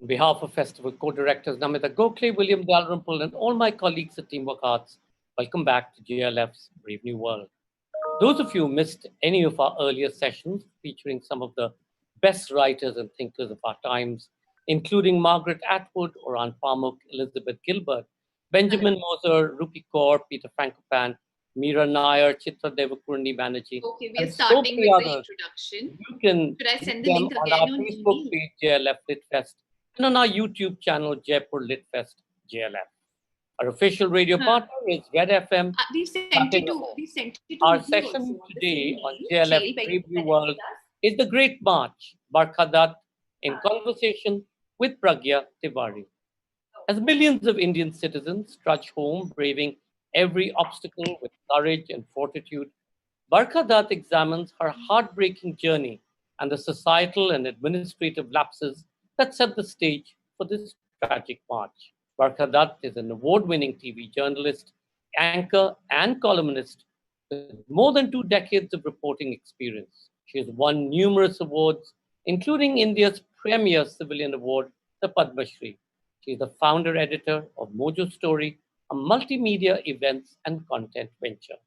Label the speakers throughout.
Speaker 1: On behalf of Festival co-directors Namita Gokhale, William Dalrymple, and all my colleagues at Teamwork Arts, welcome back to JLF's Brave New World. Those of you who missed any of our earlier sessions featuring some of the best writers and thinkers of our times, including Margaret Atwood, Oran Pamuk, Elizabeth Gilbert, Benjamin Moser, Rupi Kaur, Peter Frankopan, Meera Nair, Chitra Devakurandi Banerjee,
Speaker 2: Okay, we are
Speaker 1: and so
Speaker 2: starting
Speaker 1: many
Speaker 2: with the
Speaker 1: others.
Speaker 2: introduction.
Speaker 1: You can
Speaker 2: Should I
Speaker 1: see
Speaker 2: send the
Speaker 1: them
Speaker 2: link
Speaker 1: on
Speaker 2: again
Speaker 1: our
Speaker 2: on
Speaker 1: Facebook
Speaker 2: email?
Speaker 1: page, JLF Litfest, and on our YouTube channel, Jaipur Litfest JLF. Our official radio partner is Red FM.
Speaker 2: We sent it to
Speaker 1: Our
Speaker 2: Ruby also
Speaker 1: session
Speaker 2: on the
Speaker 1: today
Speaker 2: same
Speaker 1: on
Speaker 2: mail.
Speaker 1: JLF
Speaker 2: Sherry, by
Speaker 1: Brave New
Speaker 2: connect with
Speaker 1: World
Speaker 2: us.
Speaker 1: is the Great March Barkha Dutt in conversation with Pragya Tiwari. As millions of Indian citizens trudge home, braving every obstacle with courage and fortitude, Barkha Dutt examines her heartbreaking journey and the societal and administrative lapses that set the stage for this tragic march. Barkha Dutt is an award-winning TV journalist, anchor, and columnist with more than 2 decades of reporting experience. She has won numerous awards, including India's premier civilian award, the Padma Shri. She is the founder editor of Mojo Story, a multimedia events and content venture.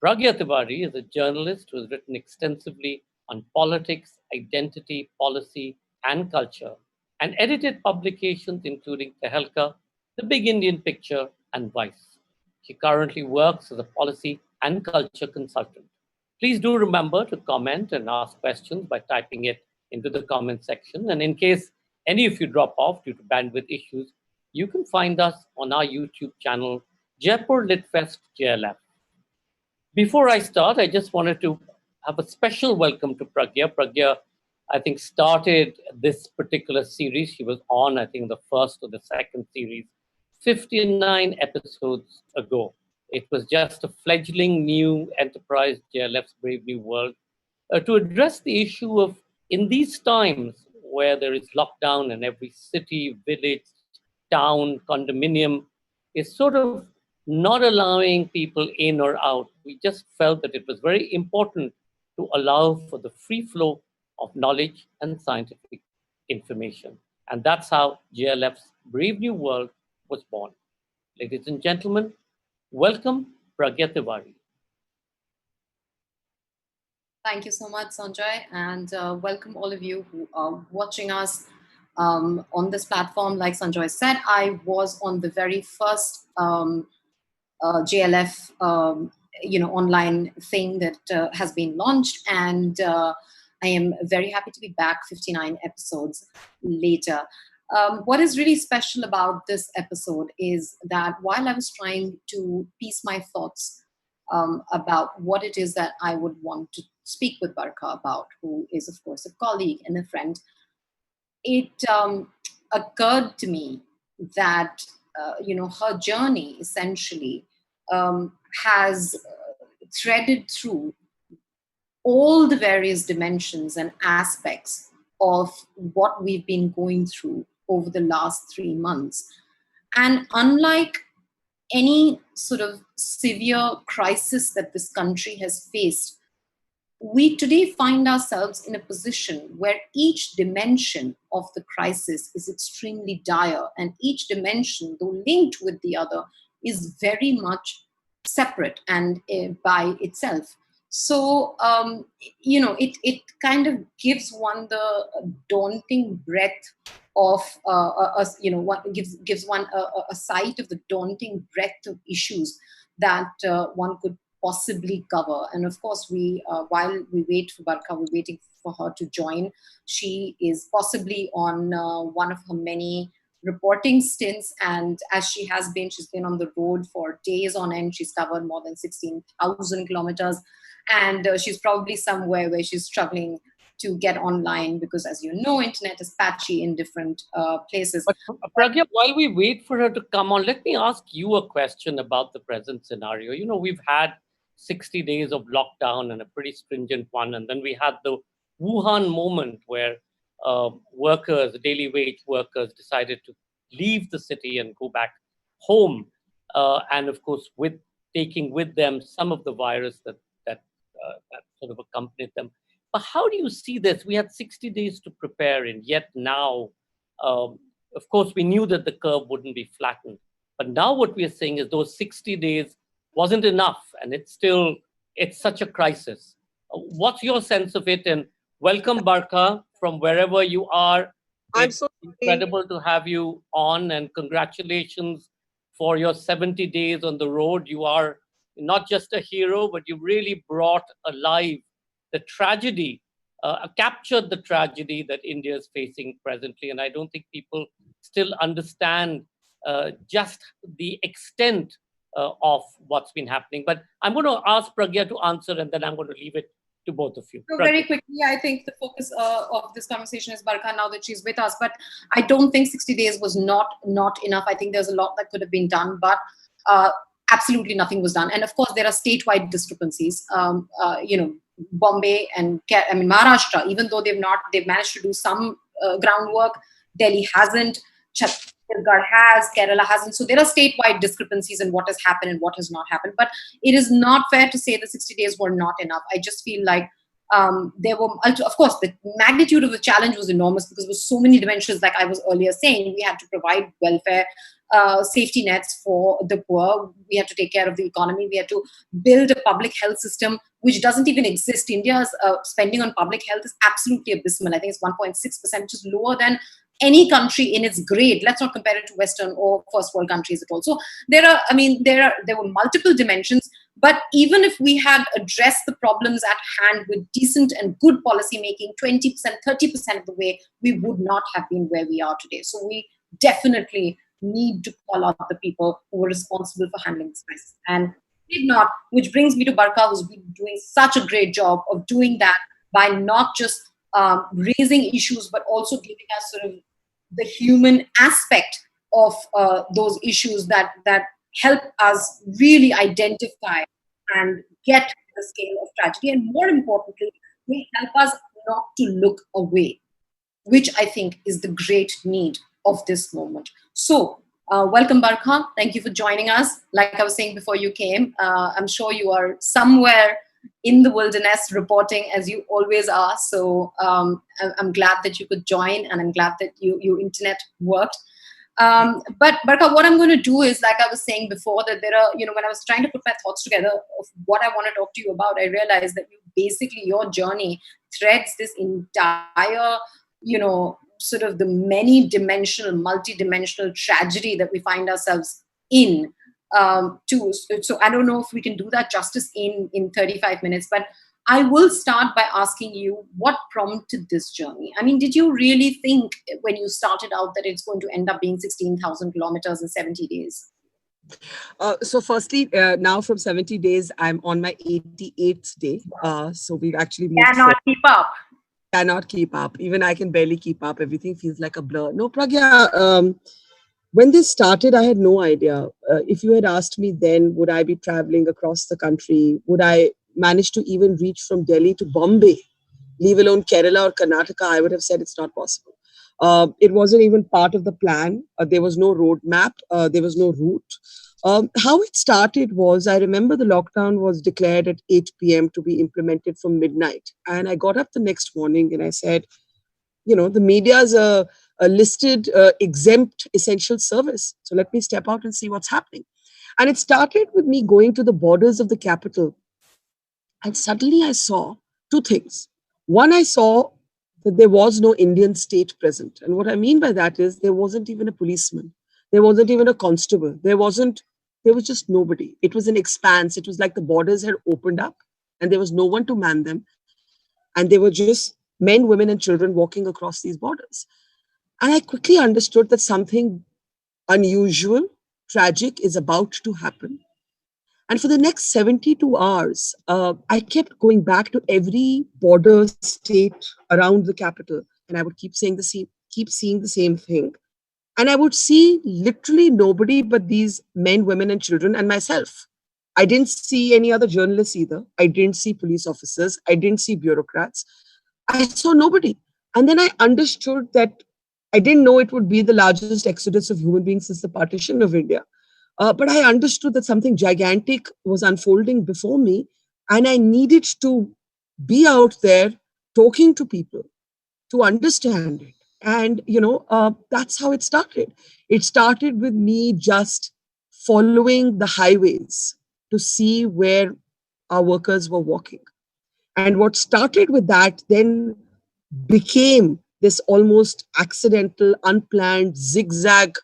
Speaker 1: Pragya Tiwari is a journalist who has written extensively on politics, identity, policy, and culture, and edited publications including Tehelka, The Big Indian Picture, and Vice. She currently works as a policy and culture consultant. Please do remember to comment and ask questions by typing it into the comment section. And in case any of you drop off due to bandwidth issues, you can find us on our YouTube channel, Jaipur Litfest JLF. Before I start, I just wanted to have a special welcome to Pragya. Pragya, I think, started this particular series. She was on, I think, the first or the second series 59 episodes ago. It was just a fledgling new enterprise, JLF's Brave New World, to address the issue of in these times where there is lockdown in every city, village, town, condominium, is sort of not allowing people in or out. We just felt that it was very important to allow for the free flow of knowledge and scientific information. And that's how JLF's Brave New World was born. Ladies and gentlemen, welcome Pragya Tiwari.
Speaker 3: Thank you so much, Sanjay, and welcome all of you who are watching us on this platform. Like Sanjay said, I was on the very first JLF, online thing that has been launched, and I am very happy to be back 59 episodes later. What is really special about this episode is that while I was trying to piece my thoughts about what it is that I would want to speak with Barkha about, who is, of course, a colleague and a friend, it occurred to me that, her journey essentially has threaded through all the various dimensions and aspects of what we've been going through over the last 3 months. And unlike any sort of severe crisis that this country has faced, we today find ourselves in a position where each dimension of the crisis is extremely dire, and each dimension, though linked with the other, is very much separate and by itself. So, it kind of gives one the daunting breadth of, what gives one a sight of the daunting breadth of issues that one could possibly cover. And of course, while we wait for Barkha, we're waiting for her to join. She is possibly on one of her many reporting stints, and as she's been on the road for days on end. She's covered more than 16,000 kilometers, and she's probably somewhere where she's struggling to get online because, as you know, internet is patchy in different places.
Speaker 1: But Pragya, while we wait for her to come on, let me ask you a question about the present scenario. You know, we've had 60 days of lockdown and a pretty stringent one. And then we had the Wuhan moment where workers, daily wage workers, decided to leave the city and go back home. And of course, with taking with them some of the virus that sort of accompanied them. But how do you see this? We had 60 days to prepare, and yet now um, of course, we knew that the curve wouldn't be flattened. But now what we are saying is those 60 days wasn't enough, and it's such a crisis. What's your sense of it? And welcome, Barkha, from wherever you are.
Speaker 4: I'm
Speaker 1: It's
Speaker 4: so sorry.
Speaker 1: incredible to have you on, and congratulations for your 70 days on the road. You are not just a hero, but you really brought alive the tragedy, captured the tragedy that India is facing presently. And I don't think people still understand just the extent of what's been happening. But I'm going to ask Pragya to answer, and then I'm going to leave it to both of you.
Speaker 3: So very quickly, I think the focus of this conversation is Barkha now that she's with us. But I don't think 60 days was not enough. I think there's a lot that could have been done, but absolutely nothing was done. And of course, there are statewide discrepancies. Bombay and Maharashtra, even though they've managed to do some groundwork. Delhi hasn't. Chhattisgarh has, Kerala hasn't. So there are statewide discrepancies in what has happened and what has not happened. But it is not fair to say the 60 days were not enough. I just feel like there were, of course, the magnitude of the challenge was enormous because there were so many dimensions. Like I was earlier saying, we had to provide welfare, safety nets for the poor. We had to take care of the economy. We had to build a public health system which doesn't even exist. India's spending on public health is absolutely abysmal. I think it's 1.6%, which is lower than any country in its grade. Let's not compare it to Western or first world countries at all. So there were multiple dimensions. But even if we had addressed the problems at hand with decent and good policy making, 20%, 30% of the way, we would not have been where we are today. So we definitely need to call out the people who were responsible for handling this crisis. And did not, which brings me to Barkha, who's been doing such a great job of doing that by not just raising issues, but also giving us sort of the human aspect of those issues that help us really identify and get the scale of tragedy. And more importantly, they help us not to look away, which I think is the great need of this moment. So, welcome, Barkha. Thank you for joining us. Like I was saying before you came, I'm sure you are somewhere in the wilderness reporting as you always are. So I'm glad that you could join, and I'm glad that your internet worked. But Barkha, what I'm going to do is, like I was saying before, that there are, when I was trying to put my thoughts together of what I want to talk to you about, I realized that your journey threads this entire, sort of the many-dimensional, multi-dimensional tragedy that we find ourselves in. Too. So I don't know if we can do that justice in 35 minutes, but I will start by asking you, what prompted this journey? I mean, did you really think when you started out that it's going to end up being 16,000 kilometers in 70 days?
Speaker 4: So firstly, now from 70 days, I'm on my 88th day. So we've actually moved
Speaker 3: keep up.
Speaker 4: Cannot keep up. Even I can barely keep up. Everything feels like a blur. No, Pragya, when this started, I had no idea. If you had asked me then, would I be traveling across the country? Would I manage to even reach from Delhi to Bombay, leave alone Kerala or Karnataka? I would have said it's not possible. It wasn't even part of the plan. There was no roadmap. There was no route. How it started was, I remember the lockdown was declared at 8 p.m. to be implemented from midnight. And I got up the next morning and I said, the media is a listed exempt essential service. So let me step out and see what's happening. And it started with me going to the borders of the capital. And suddenly I saw two things. One, I saw that there was no Indian state present. And what I mean by that is there wasn't even a policeman. There wasn't even a constable. There was just nobody. It was an expanse. It was like the borders had opened up and there was no one to man them. And they were just men, women, and children walking across these borders. And I quickly understood that something unusual, tragic is about to happen. And for the next 72 hours, I kept going back to every border state around the capital. And I would keep seeing the same thing. And I would see literally nobody but these men, women, and children and myself. I didn't see any other journalists either. I didn't see police officers. I didn't see bureaucrats. I saw nobody. And then I understood that I didn't know it would be the largest exodus of human beings since the partition of India. But I understood that something gigantic was unfolding before me. And I needed to be out there talking to people to understand it. And, that's how it started. It started with me just following the highways to see where our workers were walking. And what started with that then became this almost accidental, unplanned, zigzag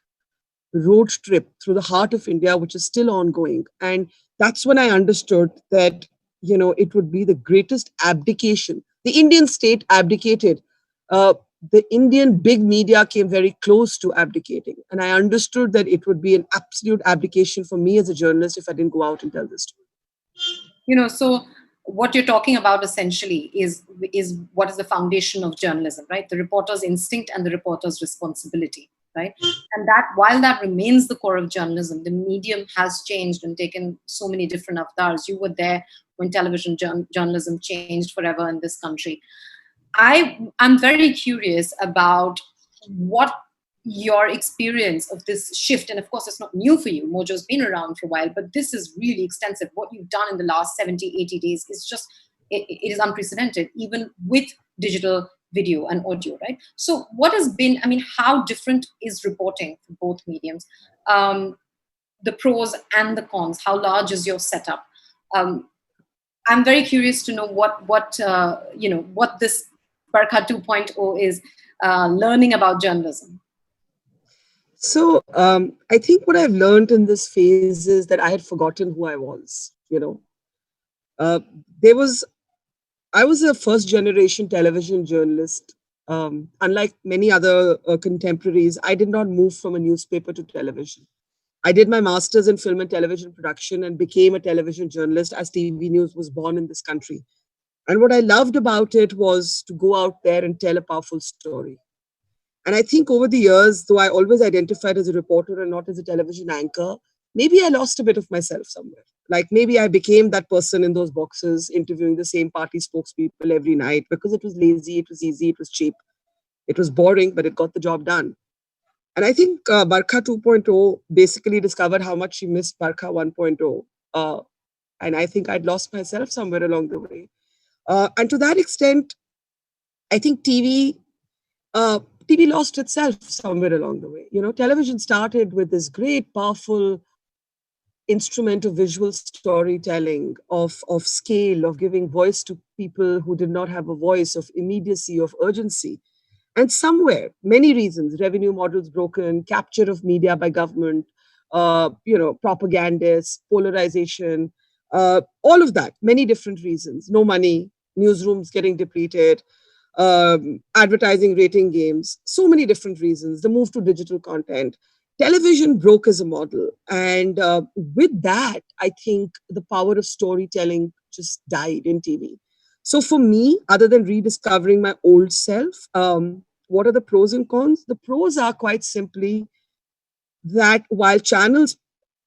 Speaker 4: road trip through the heart of India, which is still ongoing. And that's when I understood that, it would be the greatest abdication. The Indian state abdicated. The Indian big media came very close to abdicating. And I understood that it would be an absolute abdication for me as a journalist if I didn't go out and tell this story.
Speaker 3: So what you're talking about essentially is what is the foundation of journalism, right? The reporter's instinct and the reporter's responsibility, right? And that while that remains the core of journalism, the medium has changed and taken so many different avatars. You were there when television journalism changed forever in this country. I'm very curious about what your experience of this shift, and of course it's not new for you. Mojo's been around for a while, but this is really extensive. What you've done in the last 70, 80 days is just, it is unprecedented, even with digital video and audio, right? So what has been, how different is reporting for both mediums? The pros and the cons, how large is your setup? I'm very curious to know what this Barkha 2.0 is learning about journalism.
Speaker 4: So I think what I've learned in this phase is that I had forgotten who I was. Uh, there was I was a first generation television journalist. Unlike many other contemporaries, I did not move from a newspaper to television. I did my master's in film and television production and became a television journalist as TV News was born in this country. And what I loved about it was to go out there and tell a powerful story. And I think over the years, though I always identified as a reporter and not as a television anchor, maybe I lost a bit of myself somewhere. Like maybe I became that person in those boxes interviewing the same party spokespeople every night because it was lazy, it was easy, it was cheap, it was boring, but it got the job done. And I think Barkha 2.0 basically discovered how much she missed Barkha 1.0. And I think I'd lost myself somewhere along the way. And to that extent, I think TV lost itself somewhere along the way. Television started with this great, powerful instrument of visual storytelling, of scale, of giving voice to people who did not have a voice, of immediacy, of urgency. And somewhere, many reasons, revenue models broken, capture of media by government, propagandists, polarization, all of that, many different reasons. No money, newsrooms getting depleted, advertising rating games, so many different reasons, the move to digital content. Television broke as a model. And with that, I think the power of storytelling just died in TV. So for me, other than rediscovering my old self, what are the pros and cons? The pros are quite simply that while channels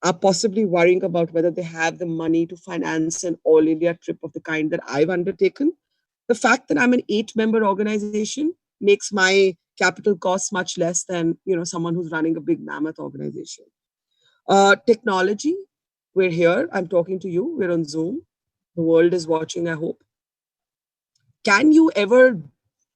Speaker 4: are possibly worrying about whether they have the money to finance an all India trip of the kind that I've undertaken, the fact that I'm an 8-member organization makes my capital costs much less than someone who's running a big mammoth organization. Technology, we're here. I'm talking to you. We're on Zoom. The world is watching, I hope. Can you ever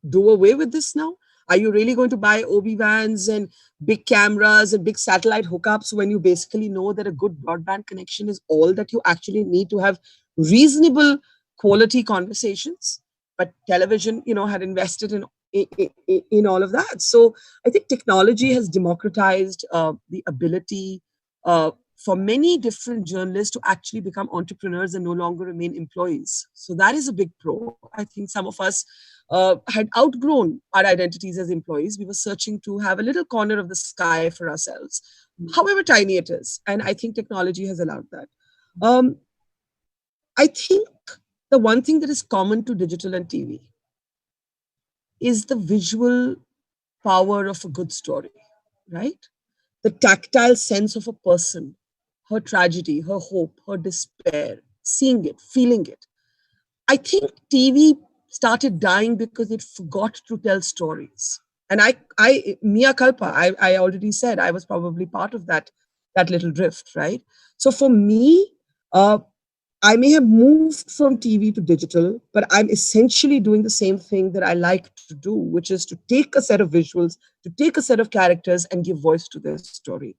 Speaker 4: do away with this now? Are you really going to buy OB-Vans and big cameras and big satellite hookups when you basically know that a good broadband connection is all that you actually need to have reasonable quality conversations? But television, had invested in all of that. So I think technology has democratized the ability for many different journalists to actually become entrepreneurs and no longer remain employees. So that is a big pro. I think some of us had outgrown our identities as employees. We were searching to have a little corner of the sky for ourselves, however tiny it is. And I think technology has allowed that. I think the one thing that is common to digital and TV is the visual power of a good story, right? The tactile sense of a person, her tragedy, her hope, her despair, seeing it, feeling it. I think TV started dying because it forgot to tell stories. And mea culpa, I already said I was probably part of that little drift, right? So for me, I may have moved from TV to digital, but I'm essentially doing the same thing that I like to do, which is to take a set of visuals, to take a set of characters and give voice to their story.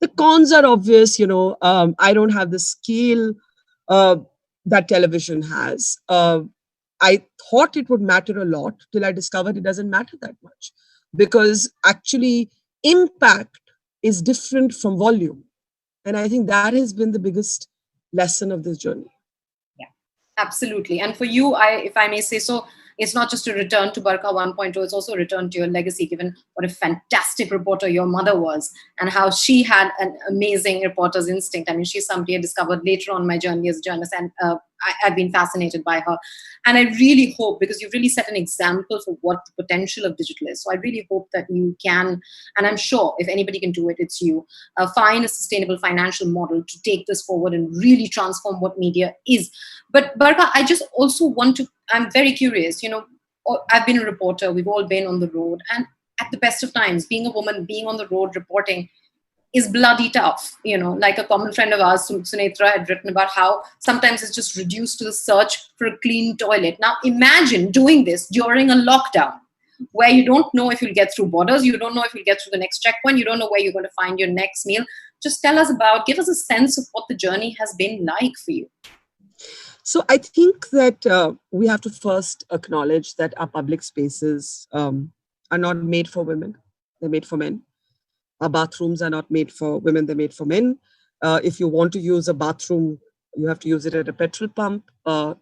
Speaker 4: The cons are obvious, I don't have the skill uh, that television has. I thought it would matter a lot till I discovered it doesn't matter that much because actually impact is different from volume. And I think that has been the biggest lesson of this journey.
Speaker 3: Absolutely. And for you, if I may say so, it's not just a return to Barkha 1.0, it's also a return to your legacy, given what a fantastic reporter your mother was and how she had an amazing reporter's instinct. I mean, she's somebody I discovered later on my journey as a journalist, and I've been fascinated by her. And I really hope, because you've really set an example for what the potential of digital is. So I really hope that you can, and I'm sure if anybody can do it, it's you, find a sustainable financial model to take this forward and really transform what media is. But Barkha, I just also want to, I'm very curious, I've been a reporter, we've all been on the road, and at the best of times, being a woman, being on the road reporting is bloody tough. Like a common friend of ours, Sunetra, had written about how sometimes it's just reduced to the search for a clean toilet. Now imagine doing this during a lockdown where you don't know if you'll get through borders, you don't know if you'll get through the next checkpoint, you don't know where you're going to find your next meal. Just give us a sense of what the journey has been like for you.
Speaker 4: So I think that we have to first acknowledge that our public spaces are not made for women. They're made for men. Our bathrooms are not made for women. They're made for men. If you want to use a bathroom, you have to use it at a petrol pump.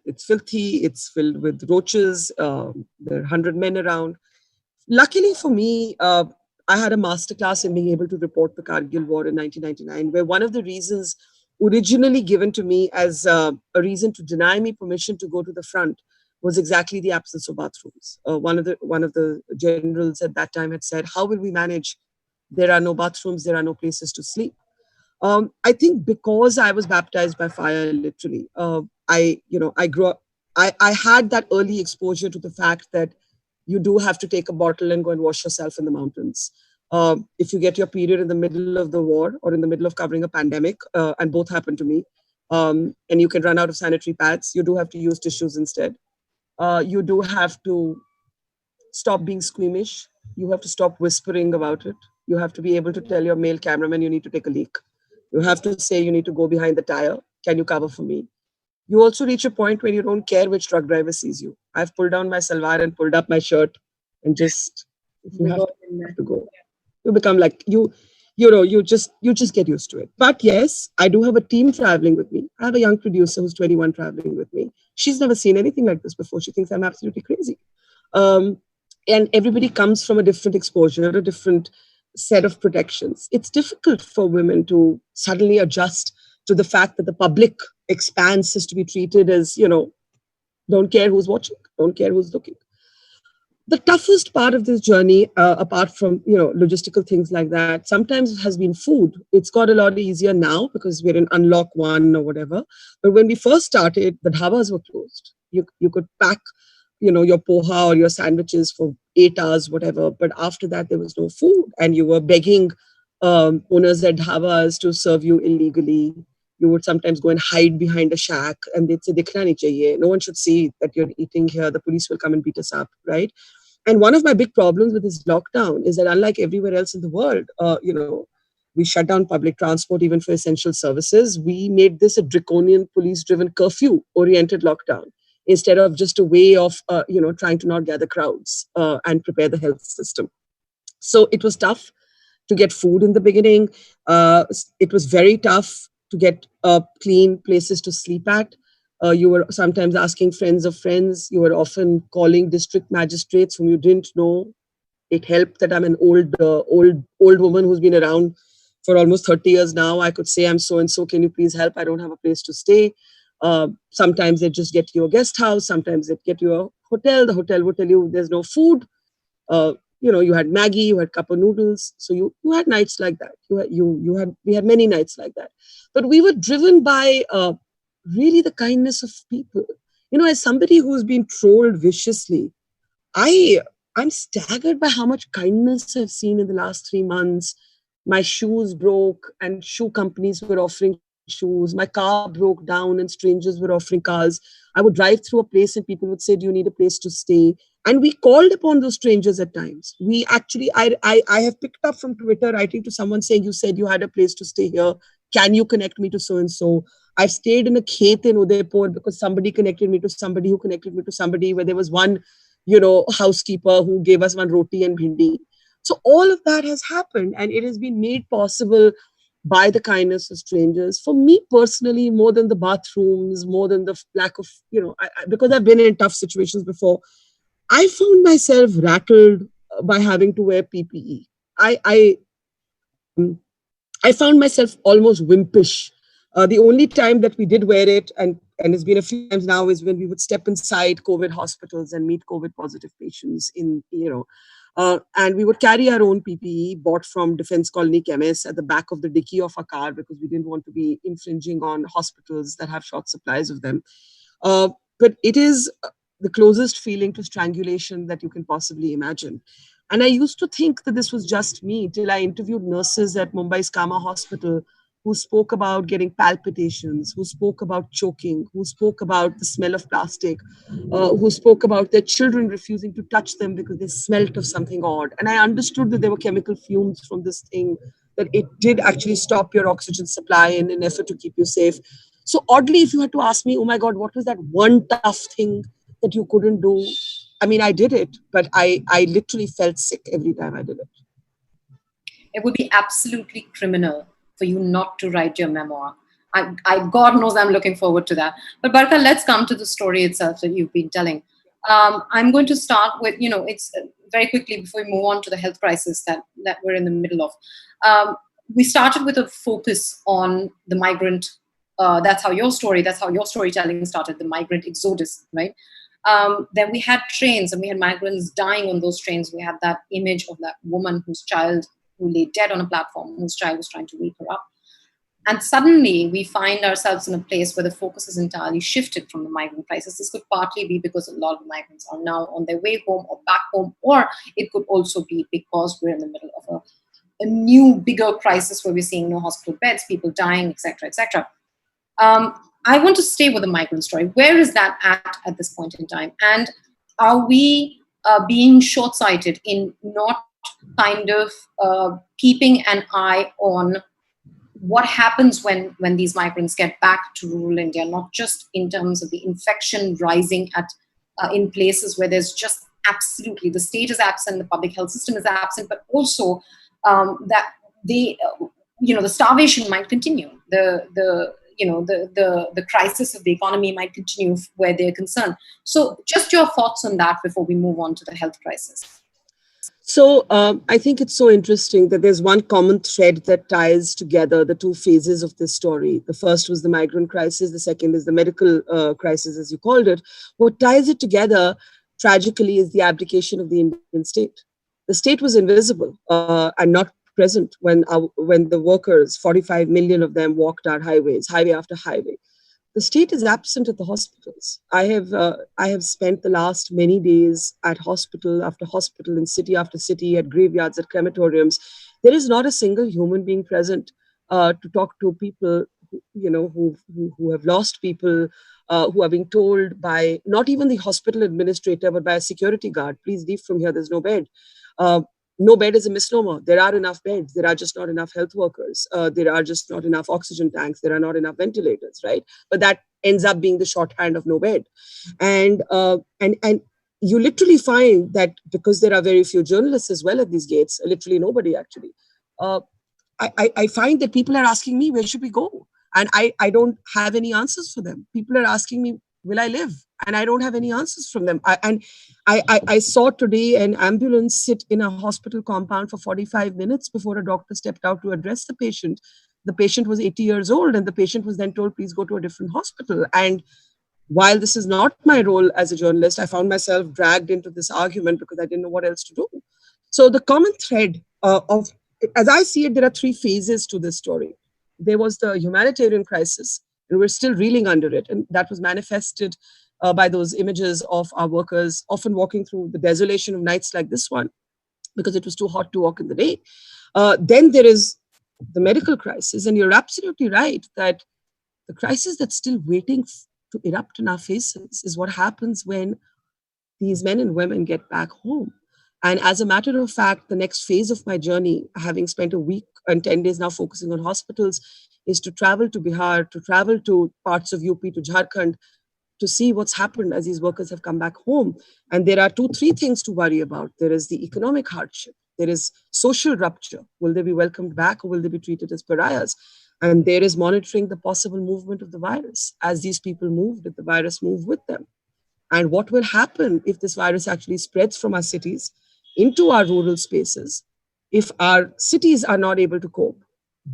Speaker 4: It's filthy. It's filled with roaches. There are 100 men around. Luckily for me, I had a masterclass in being able to report the Kargil War in 1999, where one of the reasons originally given to me as a reason to deny me permission to go to the front was exactly the absence of bathrooms. One of the generals at that time had said, "How will we manage? There are no bathrooms. There are no places to sleep." I think because I was baptized by fire, literally, I grew up. I had that early exposure to the fact that you do have to take a bottle and go and wash yourself in the mountains. If you get your period in the middle of the war or in the middle of covering a pandemic, and both happened to me, and you can run out of sanitary pads, you do have to use tissues instead. You do have to stop being squeamish. You have to stop whispering about it. You have to be able to tell your male cameraman you need to take a leak. You have to say you need to go behind the tire. Can you cover for me? You also reach a point when you don't care which truck driver sees you. I've pulled down my salwar and pulled up my shirt and just, if you have to go. You become like, you just get used to it. But yes, I do have a team traveling with me. I have a young producer who's 21 traveling with me. She's never seen anything like this before. She thinks I'm absolutely crazy. And everybody comes from a different exposure, a different set of protections. It's difficult for women to suddenly adjust to the fact that the public expanse is to be treated as, don't care who's watching, don't care who's looking. The toughest part of this journey, apart from, logistical things like that, sometimes has been food. It's got a lot easier now because we're in unlock 1 or whatever. But when we first started, the dhabas were closed. You could pack your poha or your sandwiches for 8 hours, whatever. But after that, there was no food. And you were begging owners at dhabas to serve you illegally. You would sometimes go and hide behind a shack and they'd say, "Dikhna nahi chahiye. No one should see that you're eating here. The police will come and beat us up," right? And one of my big problems with this lockdown is that unlike everywhere else in the world, we shut down public transport even for essential services. We made this a draconian police-driven curfew-oriented lockdown, instead of just a way of, trying to not gather crowds and prepare the health system. So it was tough to get food in the beginning. It was very tough to get clean places to sleep at. You were sometimes asking friends of friends. You were often calling district magistrates whom you didn't know. It helped that I'm an old woman who's been around for almost 30 years now. I could say, "I'm so and so. Can you please help? I don't have a place to stay." Sometimes they just get you a guest house. Sometimes they get you a hotel. The hotel would tell you there's no food. You had Maggie, you had cup of noodles. So you had nights like that. We had many nights like that. But we were driven by really the kindness of people. As somebody who's been trolled viciously, I'm staggered by how much kindness I've seen in the last 3 months. My shoes broke and shoe companies were offering shoes. My car broke down and strangers were offering cars. I would drive through a place and people would say, "Do you need a place to stay?" And we called upon those strangers at times. We actually, I have picked up from Twitter writing to someone saying, "You said you had a place to stay here. Can you connect me to so and so?" I've stayed in a khet in Udaipur because somebody connected me to somebody who connected me to somebody, where there was one, housekeeper who gave us one roti and bhindi. So all of that has happened, and it has been made possible by the kindness of strangers. For me personally, more than the bathrooms, more than the lack of, because I've been in tough situations before, I found myself rattled by having to wear PPE. Um, I found myself almost wimpish. The only time that we did wear it, and it's been a few times now, is when we would step inside COVID hospitals and meet COVID positive patients and we would carry our own PPE bought from Defense Colony chemists at the back of the dicky of our car because we didn't want to be infringing on hospitals that have short supplies of them. Uh, but it is the closest feeling to strangulation that you can possibly imagine. And I used to think that this was just me till I interviewed nurses at Mumbai's Kama Hospital who spoke about getting palpitations, who spoke about choking, who spoke about the smell of plastic, who spoke about their children refusing to touch them because they smelt of something odd. And I understood that there were chemical fumes from this thing, that it did actually stop your oxygen supply in an effort to keep you safe. So oddly, if you had to ask me, oh my God, what was that one tough thing that you couldn't do? I mean, I did it, but I literally felt sick every time I did it.
Speaker 3: It would be absolutely criminal for you not to write your memoir. God knows I'm looking forward to that. But Barkha, let's come to the story itself that you've been telling. I'm going to start with, it's very quickly before we move on to the health crisis that we're in the middle of. We started with a focus on the migrant. That's how your storytelling started, the migrant exodus, right? Then we had trains and we had migrants dying on those trains. We had that image of that woman who lay dead on a platform, whose child was trying to wake her up. And suddenly we find ourselves in a place where the focus is entirely shifted from the migrant crisis. This could partly be because a lot of migrants are now on their way home or back home, or it could also be because we're in the middle of a new, bigger crisis where we're seeing no hospital beds, people dying, etc., etc. I want to stay with the migrant story. Where is that at this point in time? And are we being short-sighted in not kind of keeping an eye on what happens when these migrants get back to rural India, not just in terms of the infection rising in places where there's just absolutely, the state is absent, the public health system is absent, but also that the starvation might continue, the crisis of the economy might continue where they're concerned. So just your thoughts on that before we move on to the health crisis.
Speaker 4: So I think it's so interesting that there's one common thread that ties together the two phases of this story. The first was the migrant crisis. The second is the medical crisis, as you called it. What ties it together, tragically, is the abdication of the Indian state. The state was invisible and not present when the workers, 45 million of them, walked our highways, highway after highway. The state is absent at the hospitals. I have spent the last many days at hospital after hospital, in city after city, at graveyards, at crematoriums. There is not a single human being present to talk to people who have lost people, who are being told by not even the hospital administrator, but by a security guard, please leave from here, there's no bed. No bed is a misnomer. There are enough beds. There are just not enough health workers. There are just not enough oxygen tanks. There are not enough ventilators, right? But that ends up being the shorthand of no bed. And you literally find that because there are very few journalists as well at these gates, literally nobody actually, I find that people are asking me, where should we go? And I don't have any answers for them. People are asking me, will I live? And I don't have any answers from them. I saw today an ambulance sit in a hospital compound for 45 minutes before a doctor stepped out to address the patient. The patient was 80 years old, and the patient was then told, please go to a different hospital. And while this is not my role as a journalist, I found myself dragged into this argument because I didn't know what else to do. So the common thread as I see it, there are three phases to this story. There was the humanitarian crisis, and we're still reeling under it. And that was manifested by those images of our workers often walking through the desolation of nights like this one, because it was too hot to walk in the day. Then there is the medical crisis. And you're absolutely right that The crisis that's still waiting to erupt in our faces is what happens when these men and women get back home. And as a matter of fact, the next phase of my journey, having spent a week and 10 days now focusing on hospitals, is to travel to Bihar, to travel to parts of UP, to Jharkhand, to see what's happened as these workers have come back home. And there are two, three things to worry about. There is the economic hardship. There is social rupture. Will they be welcomed back or will they be treated as pariahs? And there is monitoring the possible movement of the virus. As these people move, did the virus move with them? And what will happen if this virus actually spreads from our cities into our rural spaces? If our cities are not able to cope,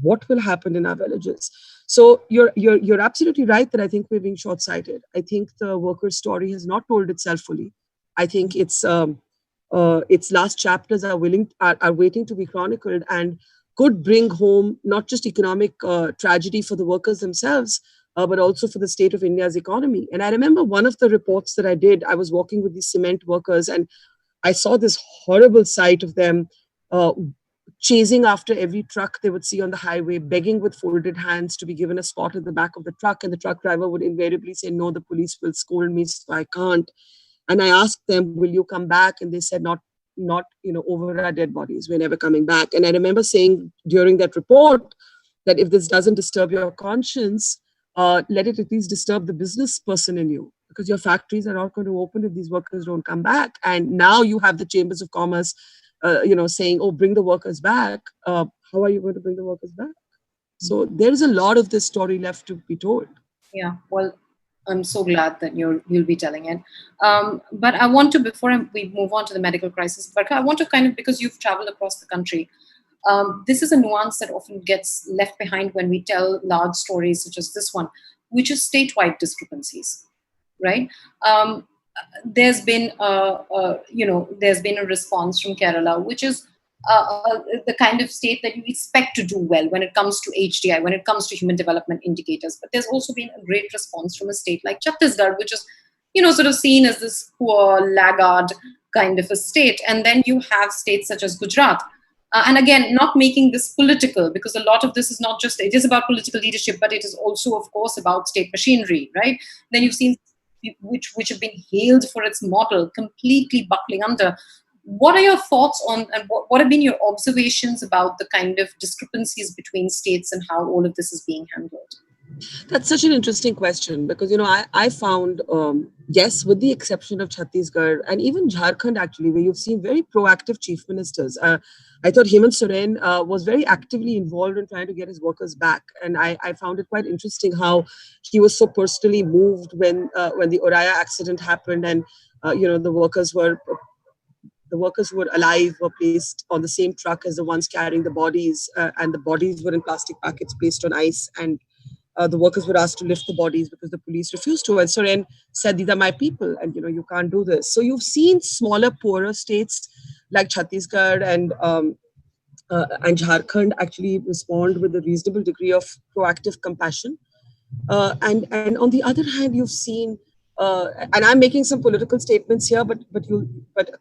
Speaker 4: what will happen in our villages? So you're absolutely right that I think we're being short-sighted. I think the workers' story has not told itself fully. I think its last chapters are waiting to be chronicled and could bring home not just economic tragedy for the workers themselves, but also for the state of India's economy. And I remember one of the reports that I did, I was walking with these cement workers and I saw this horrible sight of them uh, chasing after every truck they would see on the highway, begging with folded hands to be given a spot at the back of the truck. And the truck driver would invariably say, no, the police will scold me, so I can't. And I asked them, will you come back? And they said, not over our dead bodies. We're never coming back. And I remember saying during that report that if this doesn't disturb your conscience, let it at least disturb the business person in you, because your factories are not going to open if these workers don't come back. And now you have the chambers of commerce, saying, oh, bring the workers back. How are you going to bring the workers back? So there's a lot of this story left to be told.
Speaker 3: Yeah, well, I'm so glad that you'll be telling it. But I want to, before we move on to the medical crisis, Barkha, I want to kind of, because you've traveled across the country, this is a nuance that often gets left behind when we tell large stories such as this one, which is statewide discrepancies, right? There's been a response from Kerala, which is the kind of state that you expect to do well when it comes to HDI, when it comes to human development indicators. But there's also been a great response from a state like Chhattisgarh, which is, sort of seen as this poor, laggard kind of a state. And then you have states such as Gujarat. And again, not making this political, because a lot of this is not just, it is about political leadership, but it is also, of course, about state machinery, right? Then you've seen which have been hailed for its model completely buckling under. What are your thoughts on, and what have been your observations about the kind of discrepancies between states and how all of this is being handled?
Speaker 4: That's such an interesting question because, I found, yes, with the exception of Chhattisgarh and even Jharkhand, actually, where you've seen very proactive chief ministers. I thought Hemant Soren was very actively involved in trying to get his workers back. And I found it quite interesting how he was so personally moved when the Oraya accident happened and, the workers who were alive were placed on the same truck as the ones carrying the bodies, and the bodies were in plastic packets placed on ice, and the workers were asked to lift the bodies because the police refused to. And Soren said, these are my people, and you can't do this. So you've seen smaller, poorer states like Chhattisgarh and Jharkhand actually respond with a reasonable degree of proactive compassion. And on the other hand, you've seen, and I'm making some political statements here, but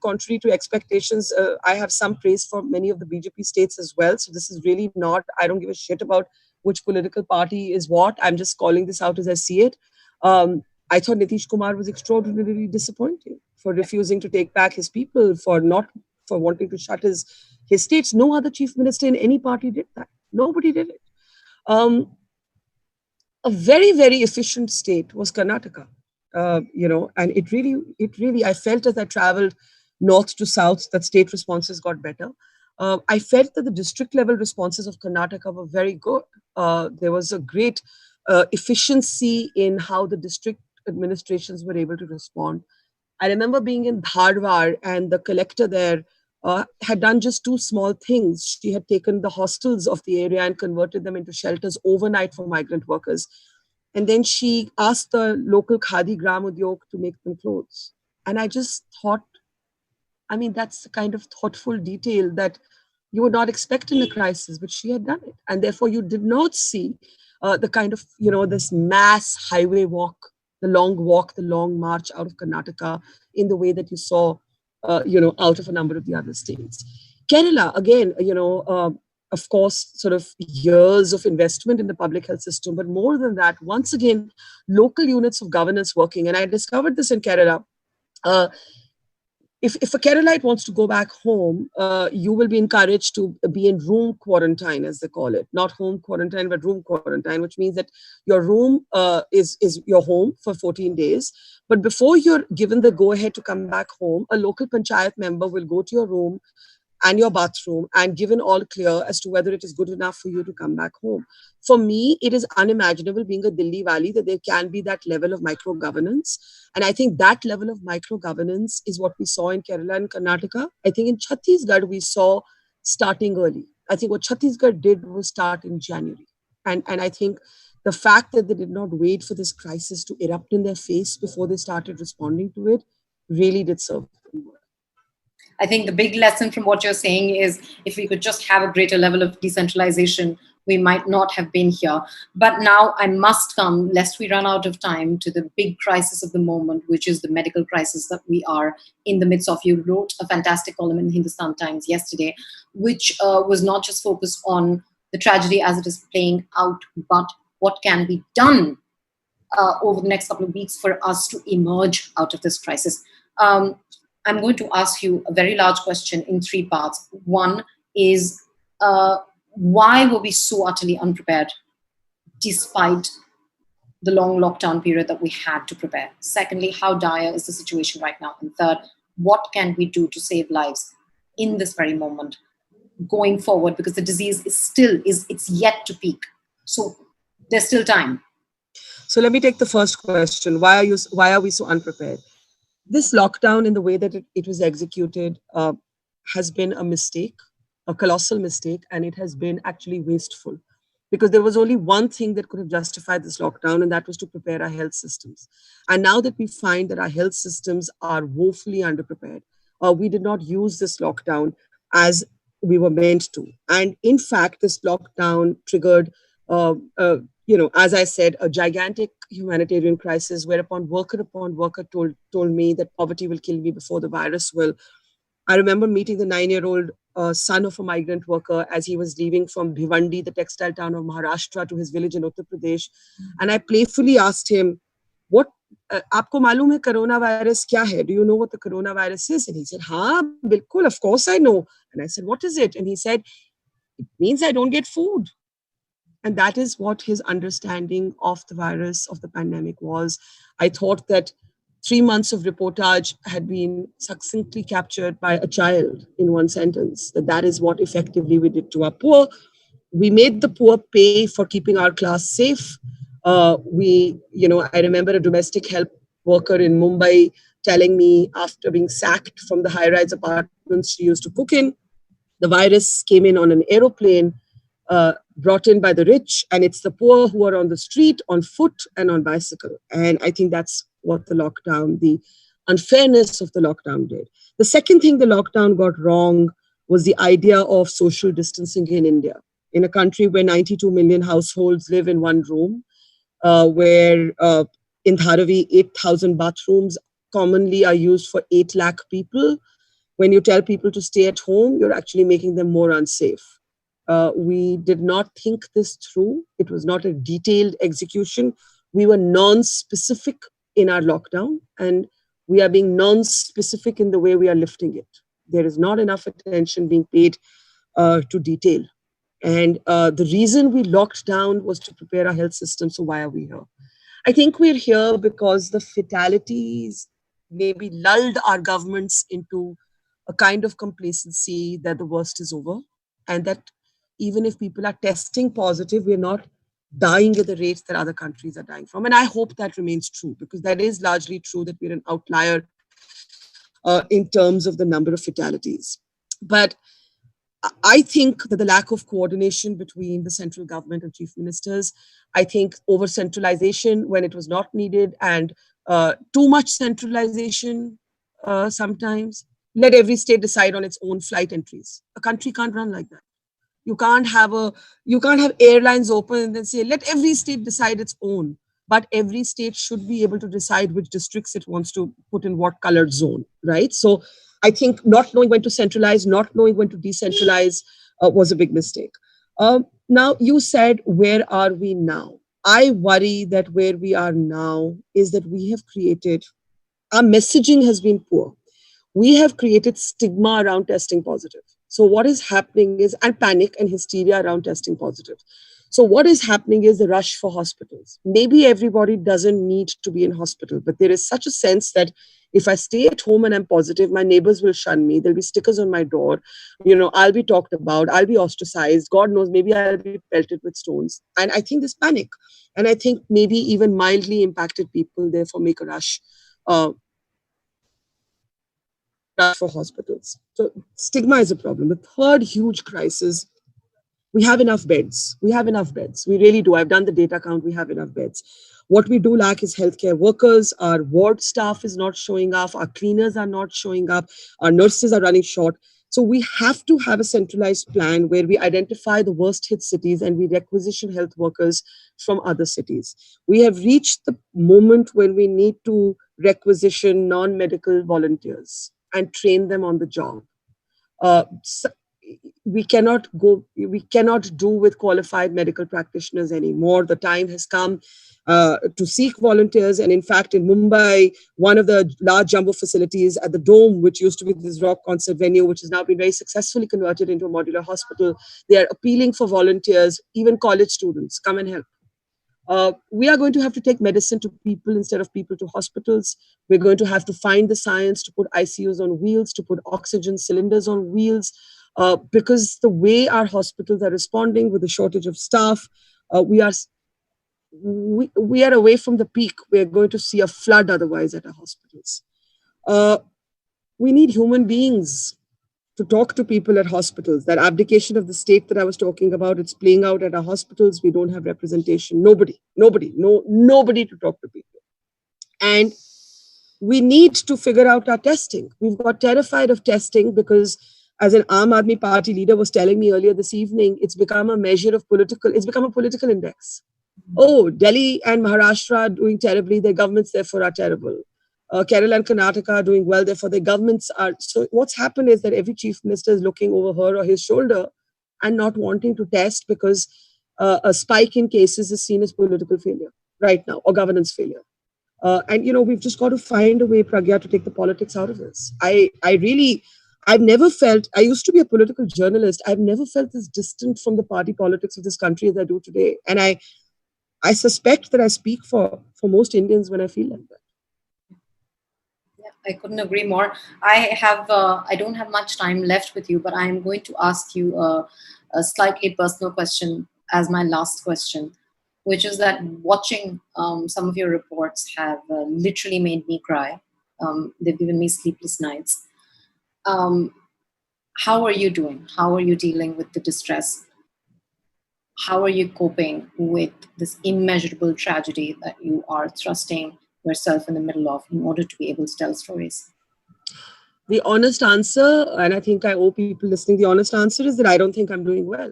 Speaker 4: contrary to expectations, I have some praise for many of the BJP states as well. So this is really not, I don't give a shit about which political party is what. I'm just calling this out as I see it. I thought Nitish Kumar was extraordinarily disappointing for refusing to take back his people, for wanting to shut his states. No other chief minister in any party did that. Nobody did it. A very, very efficient state was Karnataka, and it really, I felt as I traveled north to south that state responses got better. I felt that the district level responses of Karnataka were very good. There was a great efficiency in how the district administrations were able to respond. I remember being in Dharwad, and the collector there had done just two small things. She had taken the hostels of the area and converted them into shelters overnight for migrant workers. And then she asked the local Khadi Gram Udyog to make them clothes. And I just thought, that's the kind of thoughtful detail that you would not expect in a crisis, but she had done it. And therefore, you did not see the kind of, this mass highway walk, the long march out of Karnataka in the way that you saw, out of a number of the other states. Kerala, again, of course, sort of years of investment in the public health system, but more than that, once again, local units of governance working. And I discovered this in Kerala. Uh, if a Keralite wants to go back home, you will be encouraged to be in room quarantine, as they call it. Not home quarantine, but room quarantine, which means that your room is your home for 14 days. But before you're given the go-ahead to come back home, a local panchayat member will go to your room and your bathroom and given all clear as to whether it is good enough for you to come back home. For me, it is unimaginable being a Delhi Valley that there can be that level of micro governance. And I think that level of micro governance is what we saw in Kerala and Karnataka. I think in Chhattisgarh, we saw starting early. I think what Chhattisgarh did was start in January. And I think the fact that they did not wait for this crisis to erupt in their face before they started responding to it really did serve them well.
Speaker 3: I think the big lesson from what you're saying is if we could just have a greater level of decentralization, we might not have been here. But now I must come, lest we run out of time, to the big crisis of the moment, which is the medical crisis that we are in the midst of. You wrote a fantastic column in Hindustan Times yesterday, which was not just focused on the tragedy as it is playing out, but what can be done over the next couple of weeks for us to emerge out of this crisis. I'm going to ask you a very large question in 3 parts. One is, why were we so utterly unprepared despite the long lockdown period that we had to prepare? Secondly, how dire is the situation right now? And third, what can we do to save lives in this very moment going forward? Because the disease is still, it's yet to peak. So there's still time.
Speaker 4: So let me take the first question. Why are we so unprepared? This lockdown, in the way that it was executed, has been a mistake, a colossal mistake, and it has been actually wasteful. Because there was only one thing that could have justified this lockdown, and that was to prepare our health systems. And now that we find that our health systems are woefully underprepared, we did not use this lockdown as we were meant to. And in fact, this lockdown triggered as I said, a gigantic humanitarian crisis whereupon worker told me that poverty will kill me before the virus will. I remember meeting the 9-year-old son of a migrant worker as he was leaving from Bhiwandi, the textile town of Maharashtra, to his village in Uttar Pradesh. And I playfully asked him, what, aapko malum hai coronavirus kya hai? Do you know what the coronavirus is? And he said, haan, bilkul, of course I know. And I said, what is it? And he said, it means I don't get food. And that is what his understanding of the virus, of the pandemic was. I thought that 3 months of reportage had been succinctly captured by a child in one sentence, that is what effectively we did to our poor. We made the poor pay for keeping our class safe. I remember a domestic help worker in Mumbai telling me after being sacked from the high-rise apartments she used to cook in, the virus came in on an aeroplane, brought in by the rich, and it's the poor who are on the street, on foot, and on bicycle. And I think that's what the unfairness of the lockdown did. The second thing the lockdown got wrong was the idea of social distancing in India. In a country where 92 million households live in one room, where in Dharavi, 8,000 bathrooms commonly are used for 8 lakh people. When you tell people to stay at home, you're actually making them more unsafe. We did not think this through. It was not a detailed execution. We were non-specific in our lockdown, and we are being non-specific in the way we are lifting it. There is not enough attention being paid to detail. And the reason we locked down was to prepare our health system. So why are we here? I think we're here because the fatalities maybe lulled our governments into a kind of complacency that the worst is over, and that even if people are testing positive, we're not dying at the rates that other countries are dying from. And I hope that remains true, because that is largely true that we're an outlier in terms of the number of fatalities. But I think that the lack of coordination between the central government and chief ministers, I think over centralization when it was not needed, and too much centralization sometimes, let every state decide on its own flight entries. A country can't run like that. You can't have airlines open and then say, let every state decide its own. But every state should be able to decide which districts it wants to put in what colored zone, right? So I think not knowing when to centralize, not knowing when to decentralize, was a big mistake. Now, you said, where are we now? I worry that where we are now is that we have created, our messaging has been poor. We have created stigma around testing positive. So what is happening is, and panic and hysteria around testing positive. So what is happening is the rush for hospitals. Maybe everybody doesn't need to be in hospital, but there is such a sense that if I stay at home and I'm positive, my neighbors will shun me. There'll be stickers on my door. I'll be talked about. I'll be ostracized. God knows, maybe I'll be pelted with stones. And I think this panic, and I think maybe even mildly impacted people therefore make a rush for hospitals. So stigma is a problem. The third huge crisis, we have enough beds. We have enough beds. We really do. I've done the data count. We have enough beds. What we do lack is healthcare workers. Our ward staff is not showing up. Our cleaners are not showing up. Our nurses are running short. So we have to have a centralized plan where we identify the worst hit cities and we requisition health workers from other cities. We have reached the moment when we need to requisition non-medical volunteers and train them on the job. So we cannot do with qualified medical practitioners anymore. The time has come to seek volunteers. And in fact, in Mumbai, one of the large jumbo facilities at the Dome, which used to be this rock concert venue, which has now been very successfully converted into a modular hospital, they are appealing for volunteers, even college students, come and help. We are going to have to take medicine to people instead of people to hospitals. We're going to have to find the science to put ICUs on wheels, to put oxygen cylinders on wheels, because the way our hospitals are responding with the shortage of staff, we are away from the peak. We're going to see a flood otherwise at our hospitals. We need human beings to talk to people at hospitals. That abdication of the state that I was talking about, it's playing out at our hospitals. We don't have representation. Nobody to talk to people. And we need to figure out our testing. We've got terrified of testing because, as an Aam Aadmi Party leader was telling me earlier this evening, it's become a measure of it's become a political index. Oh, Delhi and Maharashtra are doing terribly. Their governments, therefore, are terrible. Kerala and Karnataka are doing well, therefore their governments are. So what's happened is that every chief minister is looking over her or his shoulder and not wanting to test because a spike in cases is seen as political failure right now or governance failure. And we've just got to find a way, Pragya, to take the politics out of this. I've never felt, I used to be a political journalist. I've never felt this distant from the party politics of this country as I do today. And I suspect that I speak for most Indians when I feel like that.
Speaker 3: I couldn't agree more. I don't have much time left with you, but I'm going to ask you a slightly personal question as my last question, which is that watching some of your reports have literally made me cry. They've given me sleepless nights. How are you doing? How are you dealing with the distress? How are you coping with this immeasurable tragedy that you are thrusting yourself in the middle of in order to be able to tell stories?
Speaker 4: The honest answer, and I think I owe people listening, the honest answer is that I don't think I'm doing well.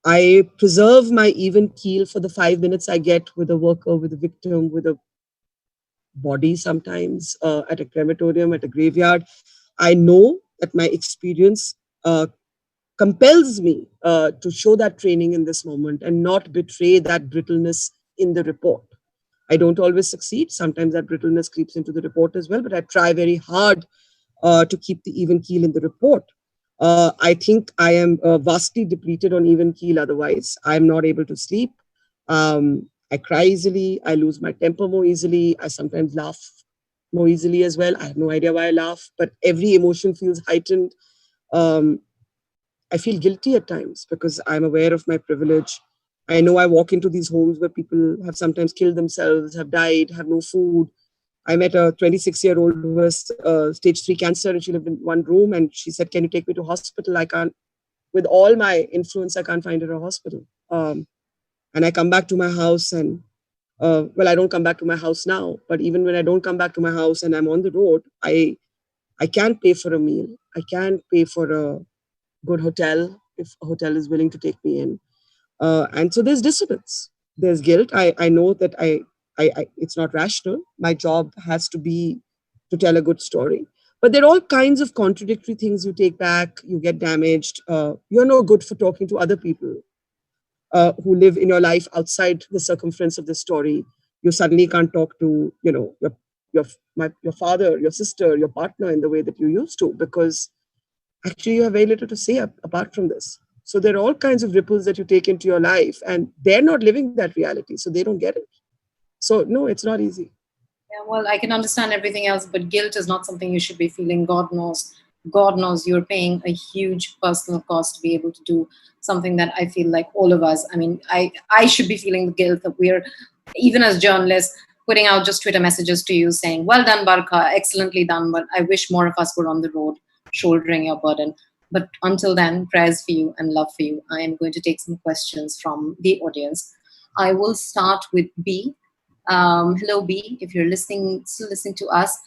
Speaker 4: I preserve my even keel for the 5 minutes I get with a worker, with a victim, with a body sometimes, at a crematorium, at a graveyard. I know that my experience compels me to show that training in this moment and not betray that brittleness in the report. I don't always succeed. Sometimes that brittleness creeps into the report as well, but I try very hard to keep the even keel in the report. I think I am vastly depleted on even keel otherwise. I'm not able to sleep. I cry easily. I lose my temper more easily. I sometimes laugh more easily as well. I have no idea why I laugh, but every emotion feels heightened. I feel guilty at times because I'm aware of my privilege. I know I walk into these homes where people have sometimes killed themselves, have died, have no food. I met a 26-year-old who has stage 3 cancer and she lived in one room and she said, can you take me to hospital? I can't, with all my influence, I can't find her a hospital. And I come back to my house and, I don't come back to my house now, but even when I don't come back to my house and I'm on the road, I can't pay for a meal. I can't pay for a good hotel if a hotel is willing to take me in. And so there's dissonance. There's guilt. I know that I it's not rational. My job has to be to tell a good story. But there are all kinds of contradictory things you take back, you get damaged. You're no good for talking to other people who live in your life outside the circumference of the story. You suddenly can't talk to, your father, your sister, your partner in the way that you used to, because actually you have very little to say apart from this. So there are all kinds of ripples that you take into your life, and they're not living that reality, so they don't get it. So no, it's not easy.
Speaker 3: Yeah, well, I can understand everything else, but guilt is not something you should be feeling. God knows you're paying a huge personal cost to be able to do something that I feel like all of us, I mean, I should be feeling the guilt that we're, even as journalists, putting out just Twitter messages to you saying, well done, Barkha, excellently done, but I wish more of us were on the road shouldering your burden. But until then, prayers for you and love for you. I am going to take some questions from the audience. I will start with B. Hello, B, if you're still listening to us.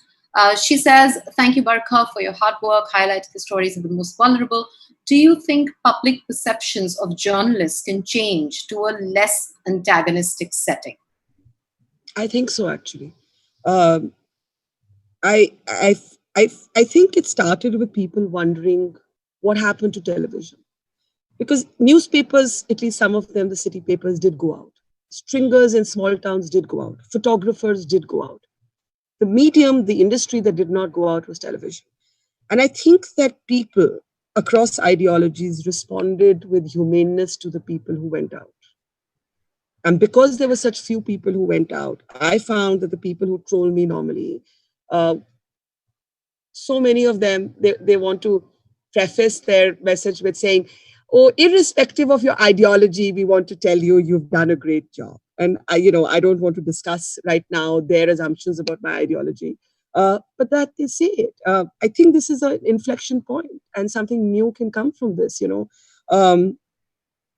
Speaker 3: She says, thank you, Barkha, for your hard work, highlighting the stories of the most vulnerable. Do you think public perceptions of journalists can change to a less antagonistic setting?
Speaker 4: I think so, actually. Um, I, I, I think it started with people wondering what happened to television. Because newspapers, at least some of them, the city papers, did go out. Stringers in small towns did go out. Photographers did go out. The medium, the industry that did not go out was television. And I think that people across ideologies responded with humaneness to the people who went out. And because there were such few people who went out, I found that the people who troll me normally, uh, so many of them, they want to preface their message with saying, oh, irrespective of your ideology, we want to tell you you've done a great job. And I don't want to discuss right now their assumptions about my ideology, but that they say it. I think this is an inflection point, and something new can come from this.